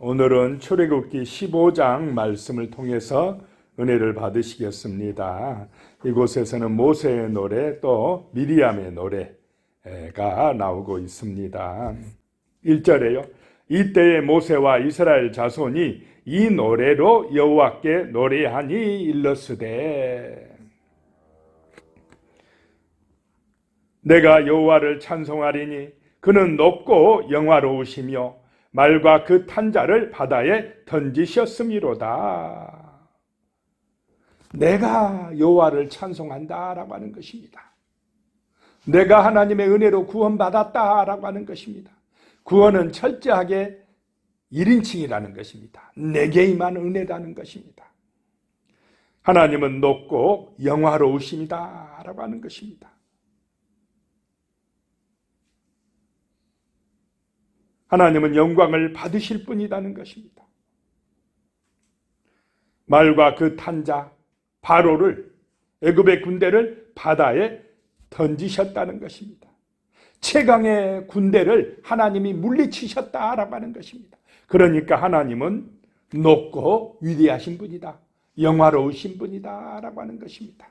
오늘은 출애굽기 15장 말씀을 통해서 은혜를 받으시겠습니다. 이곳에서는 모세의 노래 또 미리암의 노래가 나오고 있습니다. 1절에요. 이때에 모세와 이스라엘 자손이 이 노래로 여호와께 노래하니 일렀으되 내가 여호와를 찬송하리니 그는 높고 영화로우시며 말과 그 탄 자를 바다에 던지셨음이로다. 내가 여호와를 찬송한다라고 하는 것입니다. 내가 하나님의 은혜로 구원받았다라고 하는 것입니다. 구원은 철저하게 1인칭이라는 것입니다. 내게 임한 은혜라는 것입니다. 하나님은 높고 영화로우십니다라고 하는 것입니다. 하나님은 영광을 받으실 분이라는 것입니다. 말과 그 탄 자 바로를, 애굽의 군대를 바다에 던지셨다는 것입니다. 최강의 군대를 하나님이 물리치셨다라고 하는 것입니다. 그러니까 하나님은 높고 위대하신 분이다, 영화로우신 분이다라고 하는 것입니다.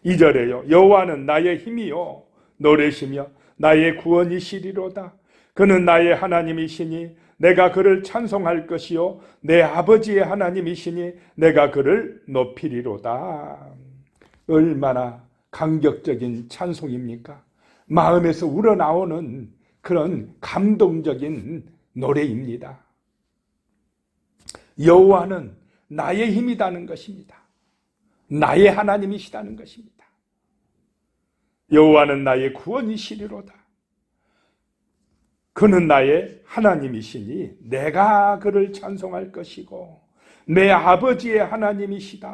2절에요. 여호와는 나의 힘이요 노래시며 나의 구원이시리로다. 그는 나의 하나님이시니 내가 그를 찬송할 것이요 내 아버지의 하나님이시니 내가 그를 높이리로다. 얼마나 감격적인 찬송입니까? 마음에서 우러나오는 그런 감동적인 노래입니다. 여호와는 나의 힘이라는 것입니다. 나의 하나님이시라는 것입니다. 여호와는 나의 구원이시리로다. 그는 나의 하나님이시니 내가 그를 찬송할 것이고 내 아버지의 하나님이시니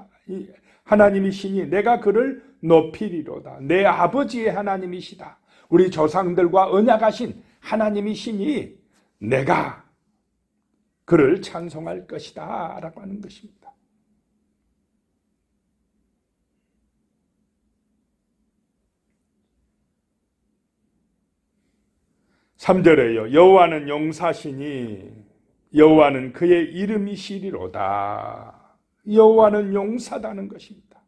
내가 그를 높이리로다. 내 아버지의 하나님이시다. 우리 조상들과 언약하신 하나님이시니 내가 그를 찬송할 것이다 라고 하는 것입니다. 3절에요. 여호와는 용사시니 여호와는 그의 이름이시리로다. 여호와는 용사다는 것입니다.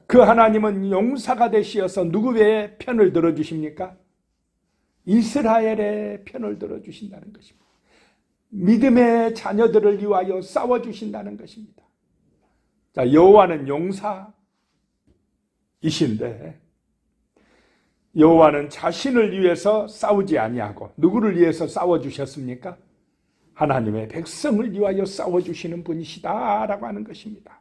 그 하나님은 용사가 되시어서 누구의 편을 들어주십니까? 이스라엘의 편을 들어주신다는 것입니다. 믿음의 자녀들을 위하여 싸워주신다는 것입니다. 자, 여호와는 용사이신데 여호와는 자신을 위해서 싸우지 아니하고 누구를 위해서 싸워주셨습니까? 하나님의 백성을 위하여 싸워주시는 분이시다라고 하는 것입니다.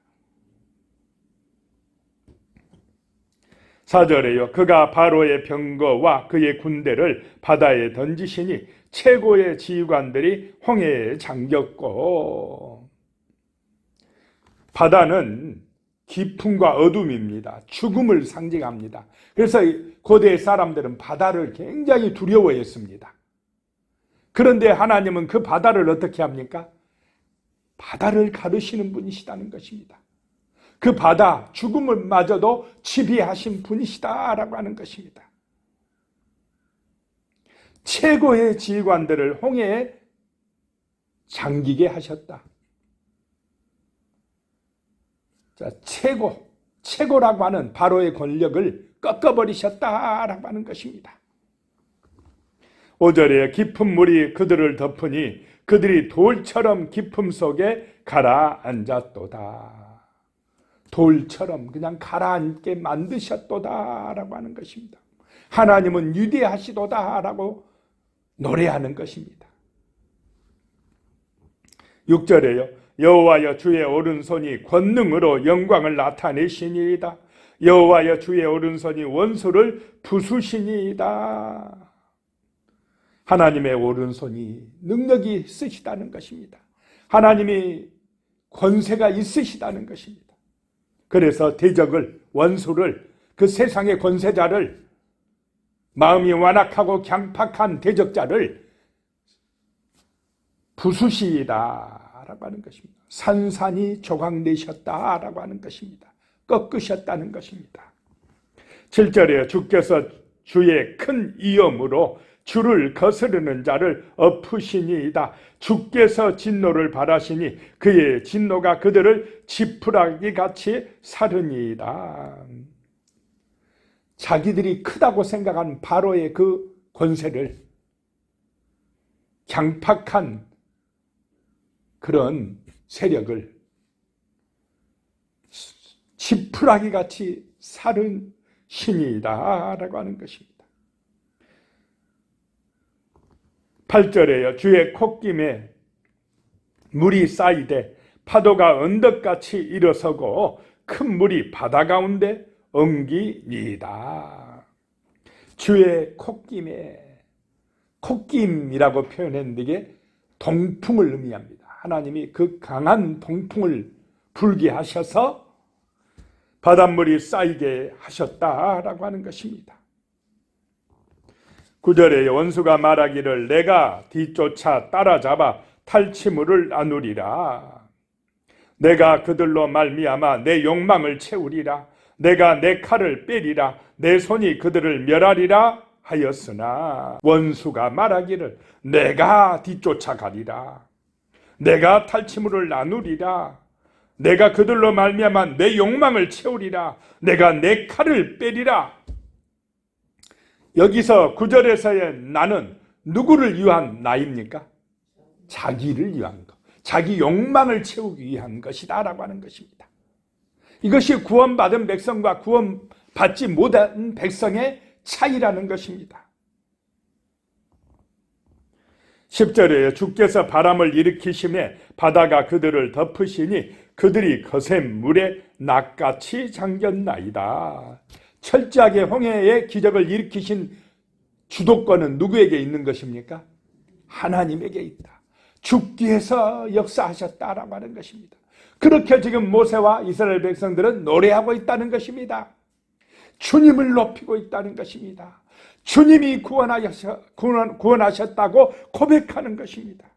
4절에요. 그가 바로의 병거와 그의 군대를 바다에 던지시니 최고의 지휘관들이 홍해에 잠겼고, 바다는 깊음과 어둠입니다. 죽음을 상징합니다. 그래서 고대 사람들은 바다를 굉장히 두려워했습니다. 그런데 하나님은 그 바다를 어떻게 합니까? 바다를 가르시는 분이시다는 것입니다. 그 바다, 죽음을 마저도 지배하신 분이시다라고 하는 것입니다. 최고의 지휘관들을 홍해에 잠기게 하셨다. 자, 최고라고 하는 바로의 권력을 꺾어버리셨다라고 하는 것입니다. 5절에 깊은 물이 그들을 덮으니 그들이 돌처럼 깊음 속에 가라앉았도다. 돌처럼 그냥 가라앉게 만드셨도다라고 하는 것입니다. 하나님은 위대하시도다라고 노래하는 것입니다. 6절에요. 여호와여 주의 오른손이 권능으로 영광을 나타내시니이다. 여호와여 주의 오른손이 원수를 부수시니이다. 하나님의 오른손이 능력이 있으시다는 것입니다. 하나님이 권세가 있으시다는 것입니다. 그래서 대적을, 원수를, 그 세상의 권세자를, 마음이 완악하고 강팍한 대적자를 부수시이다라고 하는 것입니다. 산산이 조각내셨다라고 하는 것입니다. 꺾으셨다는 것입니다. 7절에 주께서 주의 큰 위엄으로 주를 거스르는 자를 엎으시니이다. 주께서 진노를 발하시니 그의 진노가 그들을 지푸라기 같이 사르니이다. 자기들이 크다고 생각한 바로의 그 권세를 강팍한 그런 세력을 지푸라기 같이 사른 신이다 라고 하는 것입니다. 8절에요. 주의 콧김에 물이 쌓이되 파도가 언덕같이 일어서고 큰 물이 바다 가운데 엉기니이다. 주의 콧김에, 콧김이라고 표현했는데 이게 동풍을 의미합니다. 하나님이 그 강한 동풍을 불게 하셔서 바닷물이 쌓이게 하셨다라고 하는 것입니다. 9절에 원수가 말하기를 내가 뒤쫓아 따라잡아 탈취물을 나누리라. 내가 그들로 말미암아 내 욕망을 채우리라. 내가 내 칼을 빼리라. 내 손이 그들을 멸하리라 하였으나 원수가 말하기를 내가 뒤쫓아가리라. 내가 탈취물을 나누리라. 내가 그들로 말미암아 내 욕망을 채우리라. 내가 내 칼을 빼리라. 여기서 9절에서의 나는 누구를 위한 나입니까? 자기를 위한 것, 자기 욕망을 채우기 위한 것이다 라고 하는 것입니다. 이것이 구원받은 백성과 구원받지 못한 백성의 차이라는 것입니다. 10절에 주께서 바람을 일으키심에 바다가 그들을 덮으시니 그들이 거센 물에 낫같이 잠겼나이다. 철저하게 홍해의 기적을 일으키신 주도권은 누구에게 있는 것입니까? 하나님에게 있다. 주께서 역사하셨다라고 하는 것입니다. 그렇게 지금 모세와 이스라엘 백성들은 노래하고 있다는 것입니다. 주님을 높이고 있다는 것입니다. 주님이 구원하셨다고 고백하는 것입니다.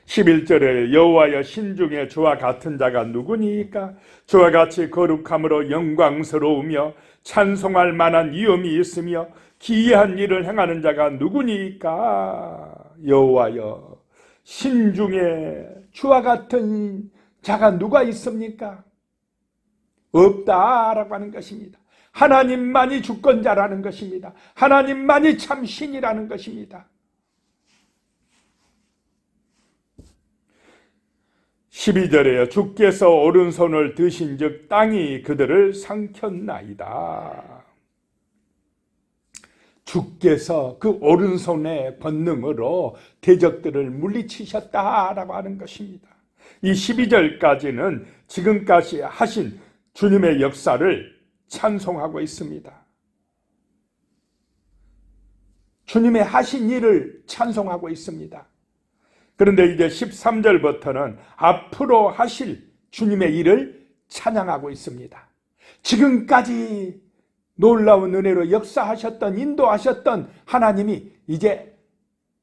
11절에 여호와여 신중에 주와 같은 자가 누구니까? 주와 같이 거룩함으로 영광스러우며 찬송할 만한 위엄이 있으며 기이한 일을 행하는 자가 누구니까? 여호와여 신중에 주와 같은 자가 누가 있습니까? 없다라고 하는 것입니다. 하나님만이 주권자라는 것입니다. 하나님만이 참 신이라는 것입니다. 12절에요. 주께서 오른손을 드신 즉 땅이 그들을 삼켰나이다. 주께서 그 오른손의 권능으로 대적들을 물리치셨다라고 하는 것입니다. 이 12절까지는 지금까지 하신 주님의 역사를 찬송하고 있습니다. 주님의 하신 일을 찬송하고 있습니다. 그런데 이제 13절부터는 앞으로 하실 주님의 일을 찬양하고 있습니다. 지금까지 놀라운 은혜로 역사하셨던, 인도하셨던 하나님이 이제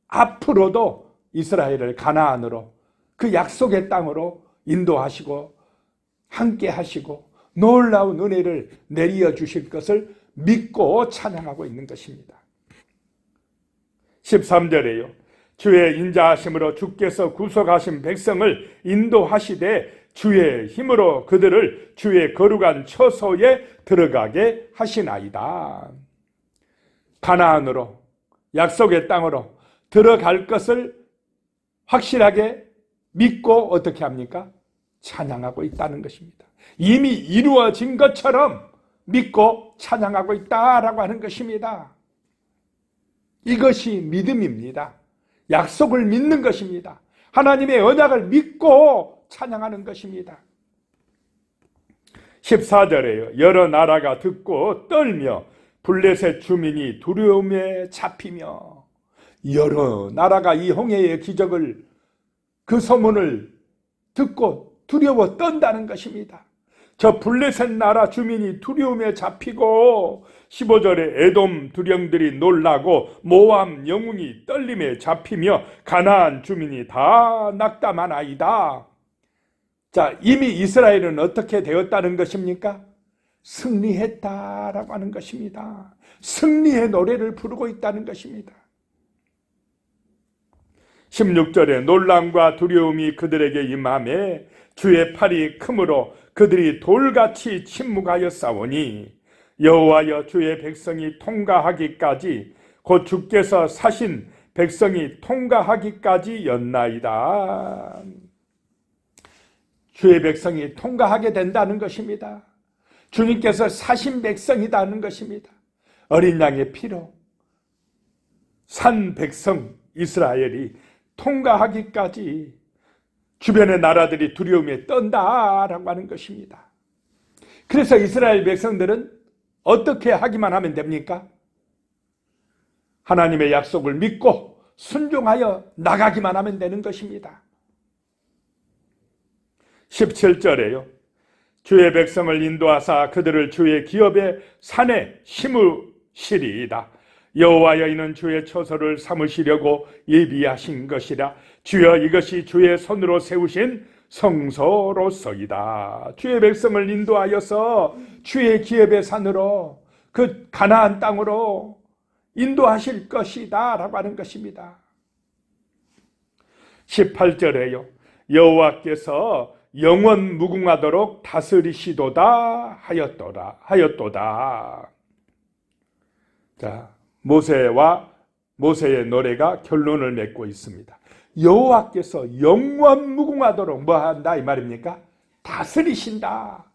앞으로도 이스라엘을 가나안으로, 그 약속의 땅으로 인도하시고 함께 하시고 놀라운 은혜를 내려 주실 것을 믿고 찬양하고 있는 것입니다. 13절에요. 주의 인자하심으로 주께서 구속하신 백성을 인도하시되 주의 힘으로 그들을 주의 거룩한 처소에 들어가게 하시나이다. 가나안으로, 약속의 땅으로 들어갈 것을 확실하게 믿고 어떻게 합니까? 찬양하고 있다는 것입니다. 이미 이루어진 것처럼 믿고 찬양하고 있다라고 하는 것입니다. 이것이 믿음입니다. 약속을 믿는 것입니다. 하나님의 언약을 믿고 찬양하는 것입니다. 14절에요. 여러 나라가 듣고 떨며 블레셋 주민이 두려움에 잡히며, 여러 나라가 이 홍해의 기적을, 그 소문을 듣고 두려워 떤다는 것입니다. 저 블레셋 나라 주민이 두려움에 잡히고, 15절에 에돔 두령들이 놀라고 모압 영웅이 떨림에 잡히며 가나안 주민이 다 낙담하나이다. 자, 이미 이스라엘은 어떻게 되었다는 것입니까? 승리했다라고 하는 것입니다. 승리의 노래를 부르고 있다는 것입니다. 16절에 놀람과 두려움이 그들에게 임하매 주의 팔이 크므로 그들이 돌같이 침묵하여 싸우니 여호와여 주의 백성이 통과하기까지 곧 주께서 사신 백성이 통과하기까지 였나이다. 주의 백성이 통과하게 된다는 것입니다. 주님께서 사신 백성이라는 것입니다. 어린 양의 피로 산 백성 이스라엘이 통과하기까지 주변의 나라들이 두려움에 떤다라고 하는 것입니다. 그래서 이스라엘 백성들은 어떻게 하기만 하면 됩니까? 하나님의 약속을 믿고 순종하여 나가기만 하면 되는 것입니다. 17절에요. 주의 백성을 인도하사 그들을 주의 기업의 산에 심으시리이다. 여호와여 이는 주의 처소를 삼으시려고 예비하신 것이라. 주여 이것이 주의 손으로 세우신 성소로서이다. 주의 백성을 인도하여서 주의 기업의 산으로 그 가나안 땅으로 인도하실 것이다 라고 하는 것입니다. 18절에요. 여호와께서 영원 무궁하도록 다스리시도다 하였도다. 자, 모세의 노래가 결론을 맺고 있습니다. 여호와께서 영원 무궁하도록 뭐 한다 이 말입니까? 다스리신다.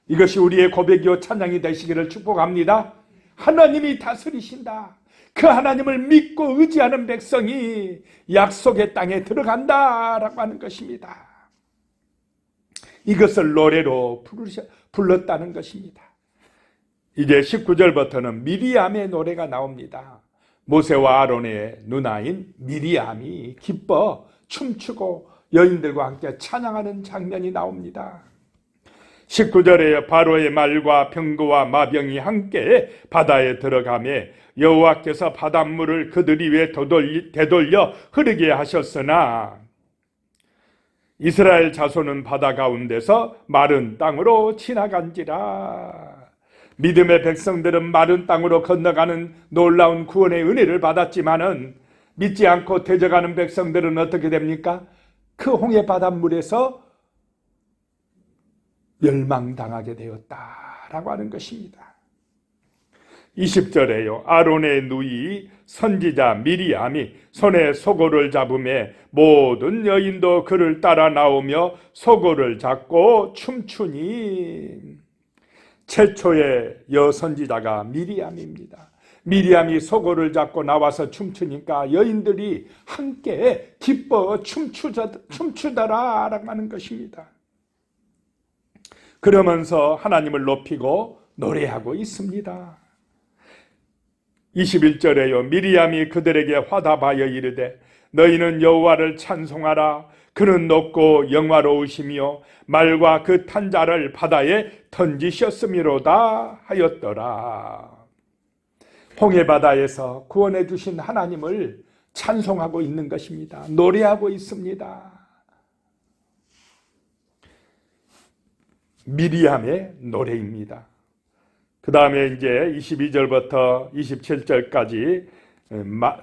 이것이 우리의 고백이요 찬양이 되시기를 축복합니다. 하나님이 다스리신다. 그 하나님을 믿고 의지하는 백성이 약속의 땅에 들어간다라고 하는 것입니다. 이것을 노래로 불렀다는 것입니다. 이제 19절부터는 미리암의 노래가 나옵니다. 모세와 아론의 누나인 미리암이 기뻐 춤추고 여인들과 함께 찬양하는 장면이 나옵니다. 19절에 바로의 말과 병거와 마병이 함께 바다에 들어가매 여호와께서 바닷물을 그들 위에 되돌려 흐르게 하셨으나 이스라엘 자손은 바다 가운데서 마른 땅으로 지나간지라. 믿음의 백성들은 마른 땅으로 건너가는 놀라운 구원의 은혜를 받았지만은 믿지 않고 대적하는 백성들은 어떻게 됩니까? 그 홍해 바닷물에서 멸망당하게 되었다라고 하는 것입니다. 20절에요. 아론의 누이 선지자 미리암이 손에 소고를 잡음에 모든 여인도 그를 따라 나오며 소고를 잡고 춤추니. 최초의 여선지자가 미리암입니다. 미리암이 소고를 잡고 나와서 춤추니까 여인들이 함께 기뻐 춤추더라라고 하는 것입니다. 그러면서 하나님을 높이고 노래하고 있습니다. 21절에요. 미리암이 그들에게 화답하여 이르되 너희는 여호와를 찬송하라. 그는 높고 영화로우시며 말과 그 탄 자를 바다에 던지셨음이로다 하였더라. 홍해 바다에서 구원해 주신 하나님을 찬송하고 있는 것입니다. 노래하고 있습니다. 미리암의 노래입니다. 그 다음에 이제 22절부터 27절까지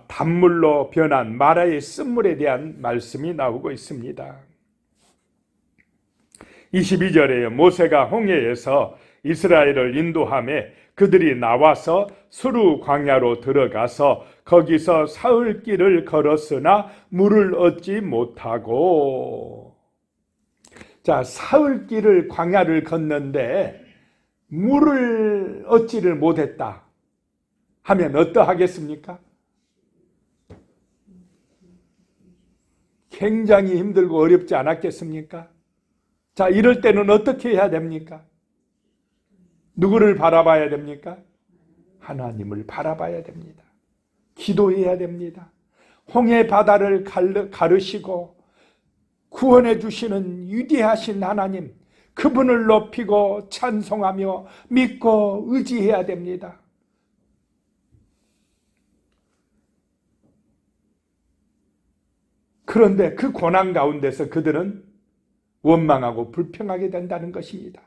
단물로 변한 마라의 쓴물에 대한 말씀이 나오고 있습니다. 22절에 모세가 홍해에서 이스라엘을 인도하며 그들이 나와서 수르 광야로 들어가서 거기서 사흘 길을 걸었으나 물을 얻지 못하고. 자, 사흘 길을 광야를 걷는데 물을 얻지를 못했다 하면 어떠하겠습니까? 굉장히 힘들고 어렵지 않았겠습니까? 자, 이럴 때는 어떻게 해야 됩니까? 누구를 바라봐야 됩니까? 하나님을 바라봐야 됩니다. 기도해야 됩니다. 홍해 바다를 가르시고 구원해 주시는 위대하신 하나님, 그분을 높이고 찬송하며 믿고 의지해야 됩니다. 그런데 그 고난 가운데서 그들은 원망하고 불평하게 된다는 것입니다.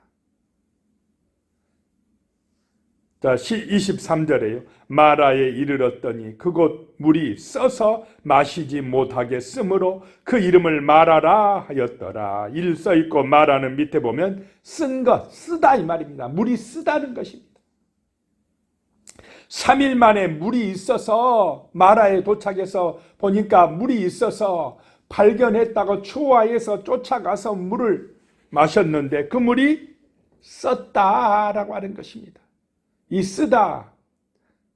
자, 23절에요. 마라에 이르렀더니 그곳 물이 써서 마시지 못하겠으므로 그 이름을 마라라 하였더라. 일 써있고 마라는 밑에 보면 쓴 것, 쓰다 이 말입니다. 물이 쓰다는 것입니다. 3일 만에 물이 있어서 마라에 도착해서 보니까 물이 있어서 발견했다고 추화해서 쫓아가서 물을 마셨는데 그 물이 썼다라고 하는 것입니다. 이 쓰다,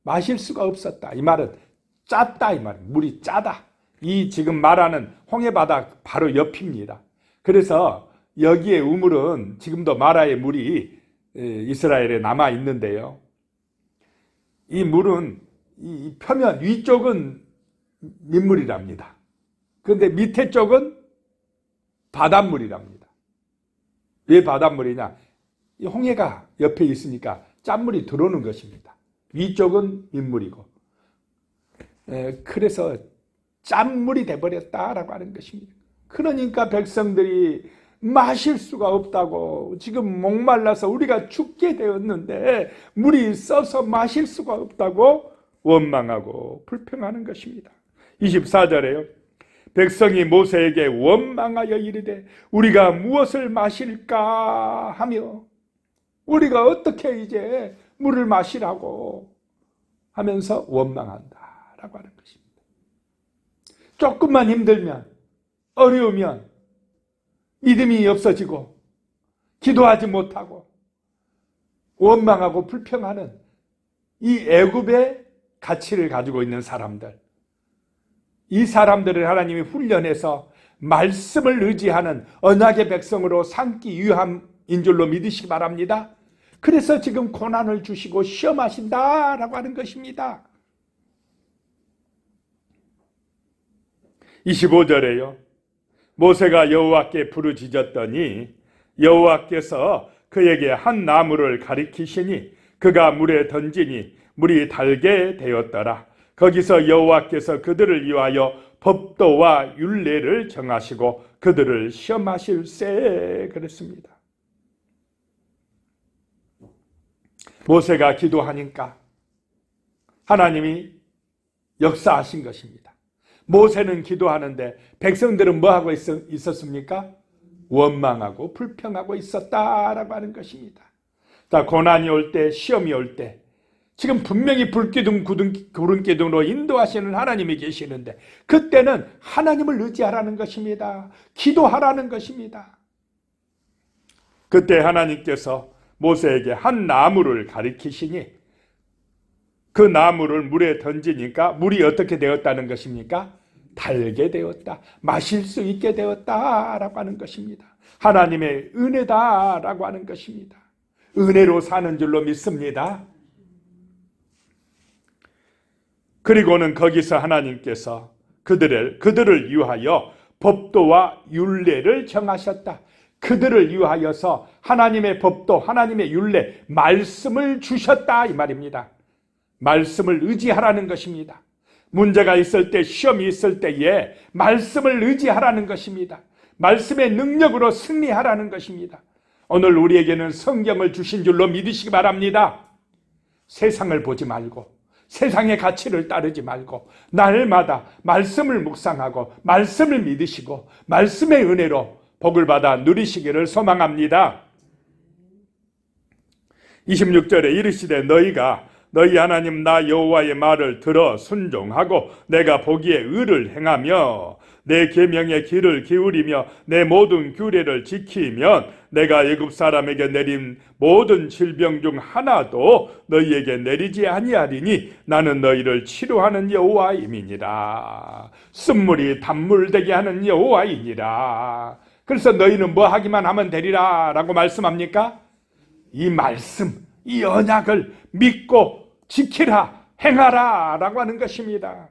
마실 수가 없었다. 이 말은 짰다 이 말입니다. 물이 짜다. 이 지금 말하는 홍해바다 바로 옆입니다. 그래서 여기에 우물은 지금도 마라의 물이 이스라엘에 남아 있는데요. 이 물은 이 표면 위쪽은 민물이랍니다. 그런데 밑에 쪽은 바닷물이랍니다. 왜 바닷물이냐? 이 홍해가 옆에 있으니까 짠물이 들어오는 것입니다. 위쪽은 민물이고, 그래서 짠물이 돼버렸다라고 하는 것입니다. 그러니까 백성들이 마실 수가 없다고, 지금 목말라서 우리가 죽게 되었는데 물이 써서 마실 수가 없다고 원망하고 불평하는 것입니다. 24절에요. 백성이 모세에게 원망하여 이르되 우리가 무엇을 마실까 하며, 우리가 어떻게 이제 물을 마시라고 하면서 원망한다라고 하는 것입니다. 조금만 힘들면, 어려우면 믿음이 없어지고 기도하지 못하고 원망하고 불평하는 이 애굽의 가치를 가지고 있는 사람들, 이 사람들을 하나님이 훈련해서 말씀을 의지하는 언약의 백성으로 삼기 위함인 줄로 믿으시기 바랍니다. 그래서 지금 고난을 주시고 시험하신다라고 하는 것입니다. 25절에요. 모세가 여호와께 부르짖었더니 여호와께서 그에게 한 나무를 가리키시니 그가 물에 던지니 물이 달게 되었더라. 거기서 여호와께서 그들을 위하여 법도와 율례를 정하시고 그들을 시험하실세 그랬습니다. 모세가 기도하니까 하나님이 역사하신 것입니다. 모세는 기도하는데 백성들은 뭐하고 있었습니까? 원망하고 불평하고 있었다라고 하는 것입니다. 자, 고난이 올 때, 시험이 올 때, 지금 분명히 불기둥, 구름기둥으로 인도하시는 하나님이 계시는데 그때는 하나님을 의지하라는 것입니다. 기도하라는 것입니다. 그때 하나님께서 모세에게 한 나무를 가리키시니 그 나무를 물에 던지니까 물이 어떻게 되었다는 것입니까? 달게 되었다. 마실 수 있게 되었다라고 하는 것입니다. 하나님의 은혜다라고 하는 것입니다. 은혜로 사는 줄로 믿습니다. 그리고는 거기서 하나님께서 그들을 위하여 법도와 율례를 정하셨다. 그들을 위하여서 하나님의 법도, 하나님의 율례, 말씀을 주셨다 이 말입니다. 말씀을 의지하라는 것입니다. 문제가 있을 때, 시험이 있을 때에 말씀을 의지하라는 것입니다. 말씀의 능력으로 승리하라는 것입니다. 오늘 우리에게는 성경을 주신 줄로 믿으시기 바랍니다. 세상을 보지 말고 세상의 가치를 따르지 말고 날마다 말씀을 묵상하고 말씀을 믿으시고 말씀의 은혜로 복을 받아 누리시기를 소망합니다. 26절에 이르시되 너희가 너희 하나님 나 여호와의 말을 들어 순종하고 내가 보기에 의를 행하며 내 계명의 귀를 기울이며 내 모든 규례를 지키면 내가 애굽 사람에게 내린 모든 질병 중 하나도 너희에게 내리지 아니하리니 나는 너희를 치료하는 여호와임이니라. 쓴물이 단물 되게 하는 여호와이니라. 그래서 너희는 뭐 하기만 하면 되리라 라고 말씀합니까? 이 말씀, 이 언약을 믿고 지키라, 행하라 라고 하는 것입니다.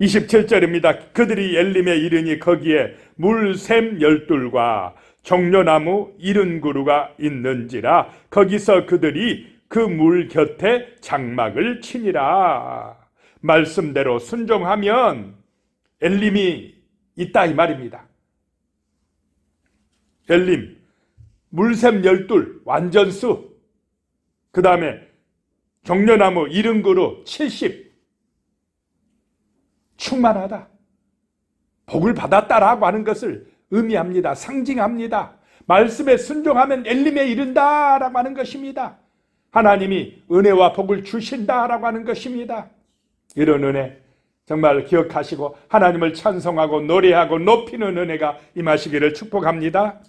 27절입니다. 그들이 엘림에 이르니 거기에 물샘 12과 종려나무 70그루가 있는지라 거기서 그들이 그 물 곁에 장막을 치니라. 말씀대로 순종하면 엘림이 있다 이 말입니다. 엘림, 물샘 12, 완전수, 그 다음에 종려나무 70그루 70. 충만하다. 복을 받았다라고 하는 것을 의미합니다. 상징합니다. 말씀에 순종하면 엘림에 이른다라고 하는 것입니다. 하나님이 은혜와 복을 주신다라고 하는 것입니다. 이런 은혜 정말 기억하시고 하나님을 찬송하고 노래하고 높이는 은혜가 임하시기를 축복합니다.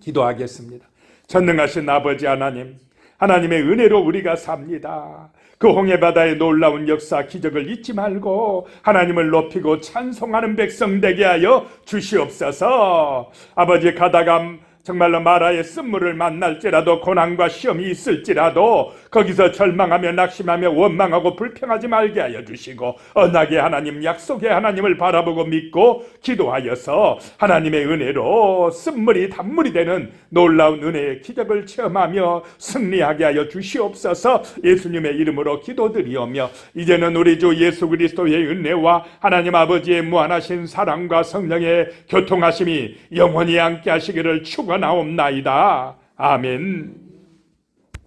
기도하겠습니다. 전능하신 아버지 하나님, 하나님의 은혜로 우리가 삽니다. 그 홍해바다의 놀라운 역사 기적을 잊지 말고 하나님을 높이고 찬송하는 백성 되게 하여 주시옵소서. 아버지, 가다가 정말로 마라의 쓴물을 만날지라도 고난과 시험이 있을지라도 거기서 절망하며 낙심하며 원망하고 불평하지 말게 하여 주시고 언약의 하나님, 약속의 하나님을 바라보고 믿고 기도하여서 하나님의 은혜로 쓴물이 단물이 되는 놀라운 은혜의 기적을 체험하며 승리하게 하여 주시옵소서. 예수님의 이름으로 기도드리오며 이제는 우리 주 예수 그리스도의 은혜와 하나님 아버지의 무한하신 사랑과 성령의 교통하심이 영원히 함께 하시기를 축원하옵나이다. 아멘.